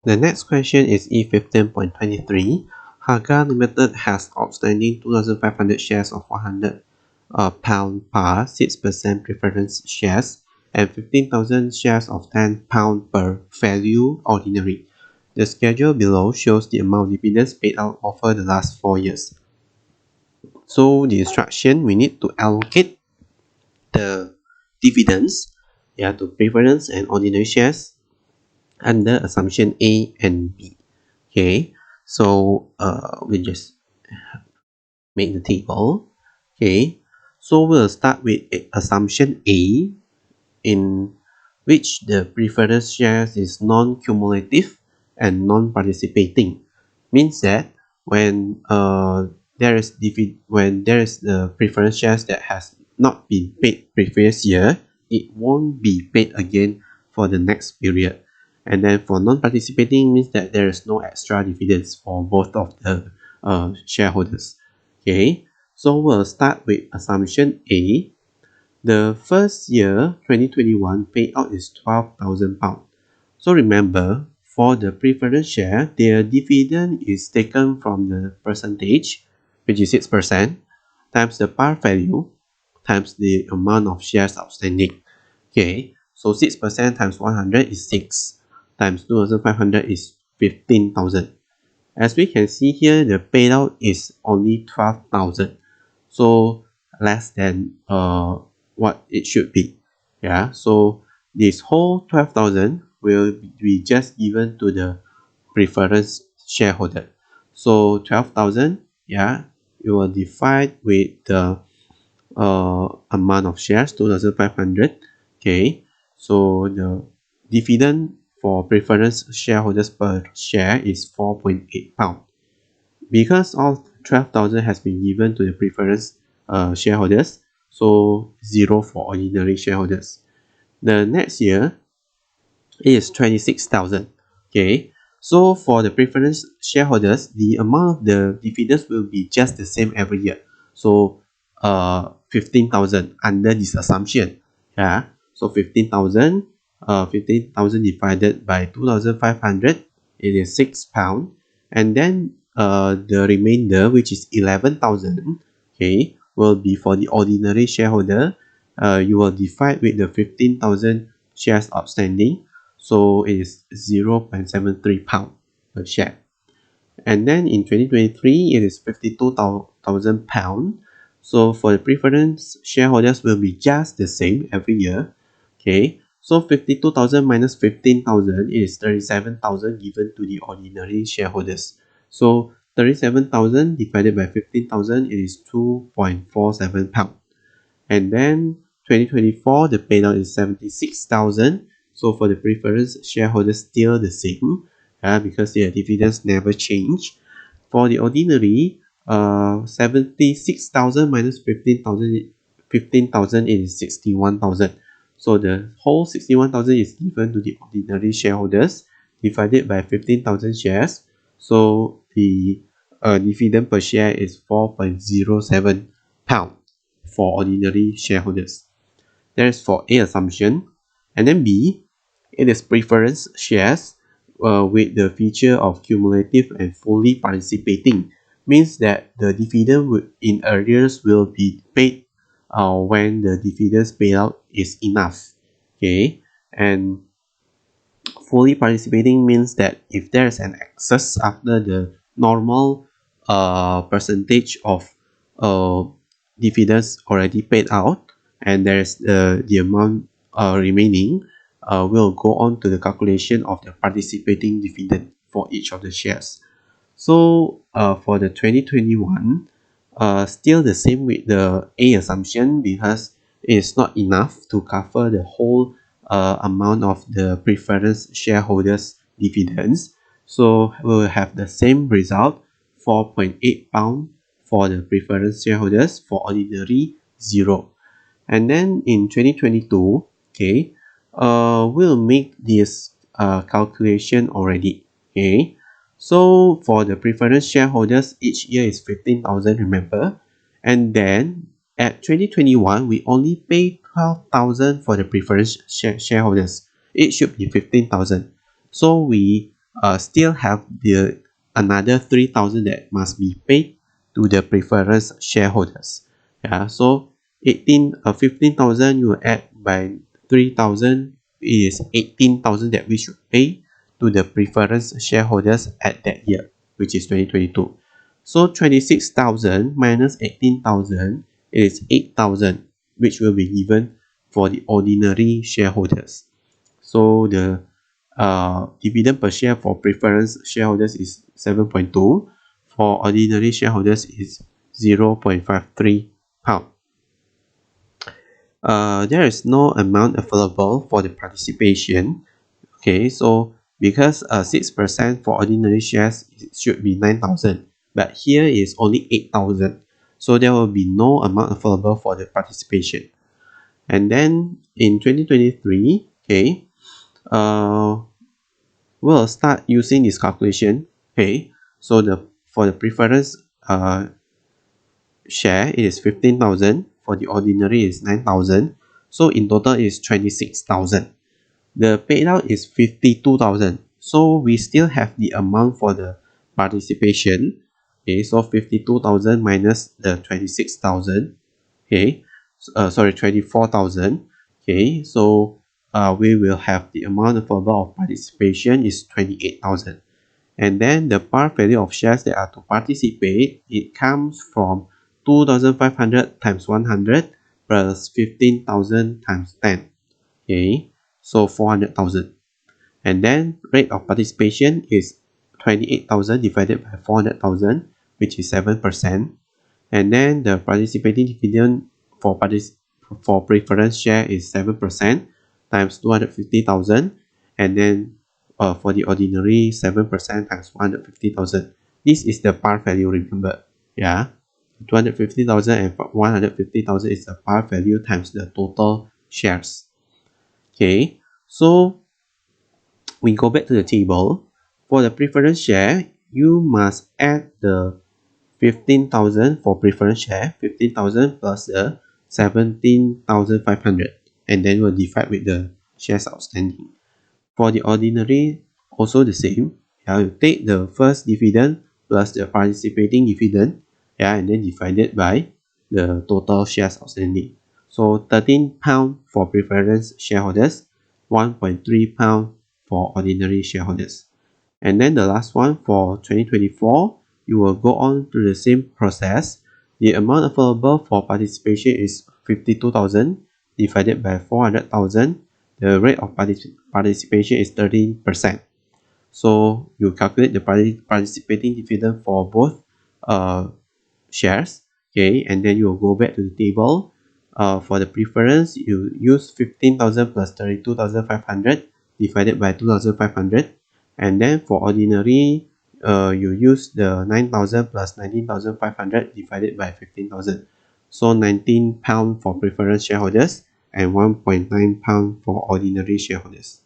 The next question is E15.23. Haga Limited has outstanding 2,500 shares of 100 pound par 6% preference shares and 15,000 shares of 10 pound per value ordinary. The schedule below shows the amount of dividends paid out over the last 4 years. So the instruction, we need to allocate the dividends, to preference and ordinary shares under assumption A and B. Okay, so we just make the table. Okay, so we'll start with assumption A, in which the preference shares is non-cumulative and non-participating. Means that when there is the preference shares that has not been paid previous year, it won't be paid again for the next period. And then for non-participating means that there is no extra dividends for both of the shareholders. Okay, so we'll start with assumption A. The first year, 2021, payout is £12,000. So remember, for the preference share, their dividend is taken from the percentage, which is 6%, times the par value, times the amount of shares outstanding. Okay, so 6% times 100 is 6, times 2,500 is 15,000. As we can see here, the payout is only 12,000. So less than what it should be. Yeah, so this whole 12,000 will be just given to the preference shareholder. So 12,000, you will divide with the amount of shares, 2,500. Okay, so the dividend for preference shareholders per share is 4.8 pound. Because all 12,000 has been given to the preference shareholders, so 0 for ordinary shareholders. The next year is 26,000. Okay, so for the preference shareholders, the amount of the dividends will be just the same every year. So 15,000 under this assumption. Yeah, so 15,000 divided by 2,500, it is £6. And then the remainder, which is 11,000, okay, will be for the ordinary shareholder. You will divide with the 15,000 shares outstanding, so it is 0.73 pound per share. And then in 2023, it is 52,000 pound. So for the preference shareholders will be just the same every year. Okay, so 52,000 minus 15,000 is 37,000 given to the ordinary shareholders. So 37,000 divided by 15,000, it is 2.47 pound. And then 2024, the payout is 76,000. So for the preference shareholders, still the same, because their dividends never change. For the ordinary, 76,000 minus 15,000 is 61,000. So the whole 61,000 is given to the ordinary shareholders divided by 15,000 shares. So the dividend per share is 4.07 pound for ordinary shareholders. That is for A assumption. And then B, it is preference shares with the feature of cumulative and fully participating. Means that the dividend in arrears will be paid when the dividends payout is enough. Okay, and fully participating means that if there is an excess after the normal percentage of uh, dividends already paid out, and there's the amount remaining, will go on to the calculation of the participating dividend for each of the shares. So for the 2021, still the same with the A assumption, because it is not enough to cover the whole amount of the preference shareholders dividends. So we'll have the same result, 4.8 pound for the preference shareholders, for ordinary 0. And then in 2022, okay, we'll make this calculation already. Okay, so for the preference shareholders, each year is 15,000, remember. And then at 2021, we only pay 12,000 for the preference shareholders. It should be 15,000. So we still have the another 3,000 that must be paid to the preference shareholders. Yeah, so 15,000 you add by 3,000 is 18,000 that we should pay to the preference shareholders at that year, which is 2022. So 26,000 minus 18,000 is 8,000, which will be given for the ordinary shareholders. So the dividend per share for preference shareholders is 7.2. For ordinary shareholders is 0.53 pound. There is no amount available for the participation. Okay, so because 6% for ordinary shares should be 9,000, but here is only 8,000. So there will be no amount available for the participation. And then in 2023, okay, we'll start using this calculation. Okay, so for the preference share it is 15,000, for the ordinary is 9,000, so in total is 26,000. The payout is 52,000, so we still have the amount for the participation. Okay, so 52,000 minus the 26,000. Okay, sorry, 24,000. Okay, so we will have the amount available of participation is 28,000. And then the par value of shares that are to participate, it comes from 2,500 times 100 plus 15,000 times 10. Okay, so 400,000. And then rate of participation is 28,000 divided by 400,000, which is 7%. And then the participating dividend for preference share is 7% times 250,000. And then for the ordinary 7% times 150,000. This is the par value, remember. Yeah, 250,000 and 150,000 is the par value times the total shares. Okay, so we go back to the table. For the preference share, you must add the 15,000 for preference share, 15,000 plus the 17,500, and then we'll divide with the shares outstanding. For the ordinary, also the same. Yeah, you take the first dividend plus the participating dividend, yeah, and then divide it by the total shares outstanding. So 13 pound for preference shareholders, 1.3 pound for ordinary shareholders. And then the last one for 2024, you will go on to the same process. The amount available for participation is 52,000 divided by 400,000. The rate of participation is 13%. So you calculate the participating dividend for both shares. Okay, and then you will go back to the table. For the preference, you use 15,000 plus 32,500 divided by 2,500. And then for ordinary, you use the 9,000 plus 19,500 divided by 15,000. So 19 pound for preference shareholders and 1.9 pound for ordinary shareholders.